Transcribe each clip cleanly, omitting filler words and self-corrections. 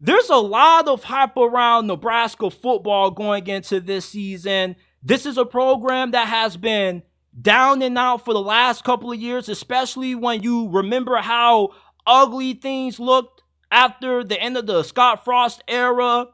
there's a lot of hype around Nebraska football going into this season. This is a program that has been down and out for the last couple of years, especially when you remember how ugly things looked after the end of the Scott Frost era.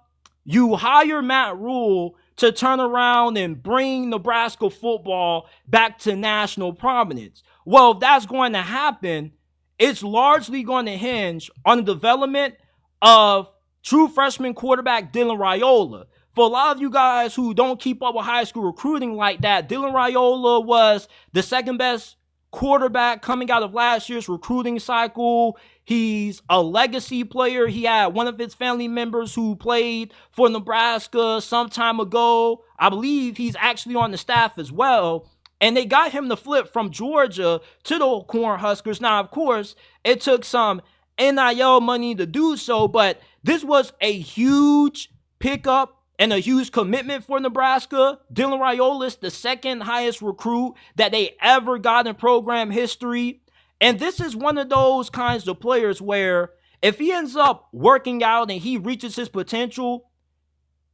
You hire Matt Rule to turn around and bring Nebraska football back to national prominence. Well, if that's going to happen, it's largely going to hinge on the development of true freshman quarterback Dylan Raiola. For a lot of you guys who don't keep up with high school recruiting like that, Dylan Raiola was the second best quarterback coming out of last year's recruiting cycle. He's a legacy player. He had one of his family members who played for Nebraska some time ago. I believe he's actually on the staff as well. And they got him to flip from Georgia to the Cornhuskers. Now, of course, it took some NIL money to do so, but this was a huge pickup and a huge commitment for Nebraska. Dylan Raiola is the second highest recruit that they ever got in program history. And this is one of those kinds of players where if he ends up working out and he reaches his potential,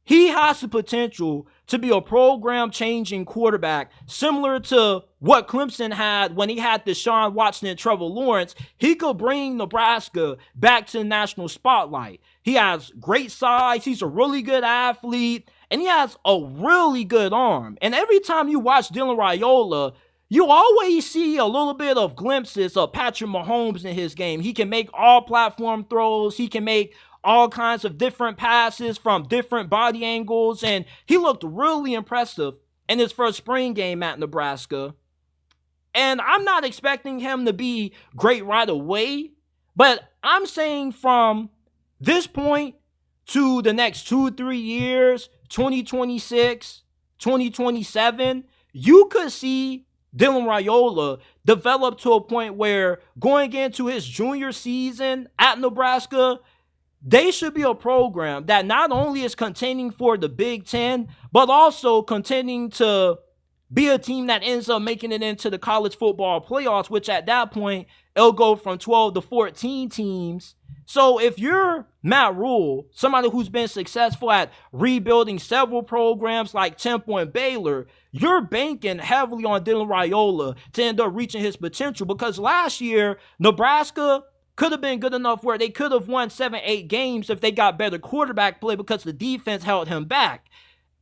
he has the potential to be a program-changing quarterback, similar to what Clemson had when he had Deshaun Watson and Trevor Lawrence. He could bring Nebraska back to the national spotlight. He has great size. He's a really good athlete, and he has a really good arm. And every time you watch Dylan Raiola, you always see a little bit of glimpses of Patrick Mahomes in his game. He can make all platform throws. He can make all kinds of different passes from different body angles, and he looked really impressive in his first spring game at Nebraska. And I'm not expecting him to be great right away, but I'm saying from this point to the next 2-3 years, 2026, 2027, you could see Dylan Raiola develop to a point where going into his junior season at Nebraska, they should be a program that not only is contending for the Big Ten, but also contending to be a team that ends up making it into the college football playoffs, which at that point, it'll go from 12 to 14 teams. So if you're Matt Rule, somebody who's been successful at rebuilding several programs like Temple and Baylor, you're banking heavily on Dylan Raiola to end up reaching his potential, because last year, Nebraska could have been good enough where they could have won 7-8 games if they got better quarterback play because the defense held him back.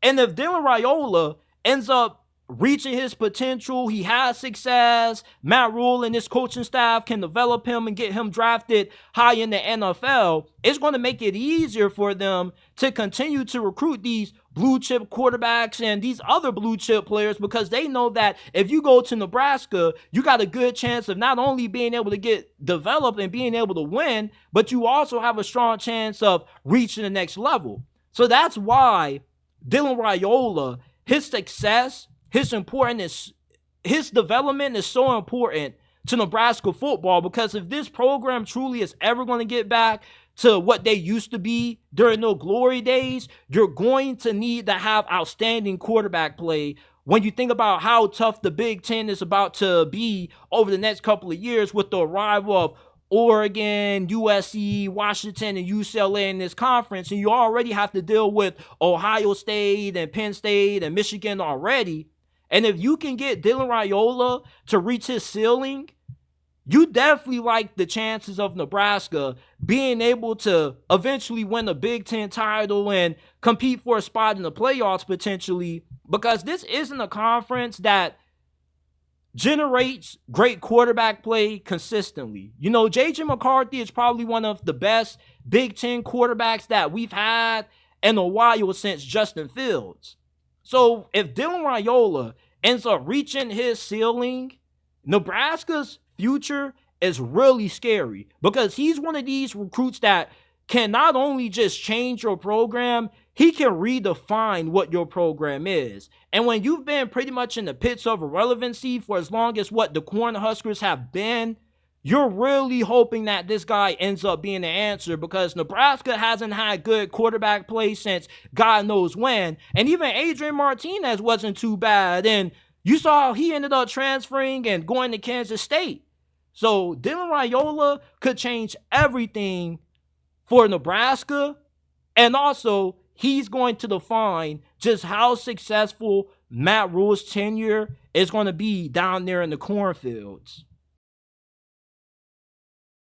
And if Dylan Raiola ends up reaching his potential, he has success, Matt Rule and his coaching staff can develop him and get him drafted high in the NFL, it's going to make it easier for them to continue to recruit these blue chip quarterbacks and these other blue chip players, because they know that if you go to Nebraska, you got a good chance of not only being able to get developed and being able to win, but you also have a strong chance of reaching the next level. So that's why Dylan Raiola, his success, his importance, his development is so important to Nebraska football, because if this program truly is ever going to get back to what they used to be during their glory days, you're going to need to have outstanding quarterback play. When you think about how tough the Big Ten is about to be over the next couple of years with the arrival of Oregon, USC, Washington, and UCLA in this conference, and you already have to deal with Ohio State and Penn State and Michigan already. And if you can get Dylan Raiola to reach his ceiling, you definitely like the chances of Nebraska being able to eventually win a Big Ten title and compete for a spot in the playoffs potentially, because this isn't a conference that generates great quarterback play consistently. You know, J.J. McCarthy is probably one of the best Big Ten quarterbacks that we've had in a while since Justin Fields. So if Dylan Raiola ends up reaching his ceiling, Nebraska's future is really scary, because he's one of these recruits that can not only just change your program, he can redefine what your program is. And when you've been pretty much in the pits of irrelevancy for as long as what the Cornhuskers have been, you're really hoping that this guy ends up being the answer, because Nebraska hasn't had good quarterback play since God knows when. And even Adrian Martinez wasn't too bad. And you saw how he ended up transferring and going to Kansas State. So Dylan Raiola could change everything for Nebraska. And also, he's going to define just how successful Matt Rule's tenure is going to be down there in the cornfields.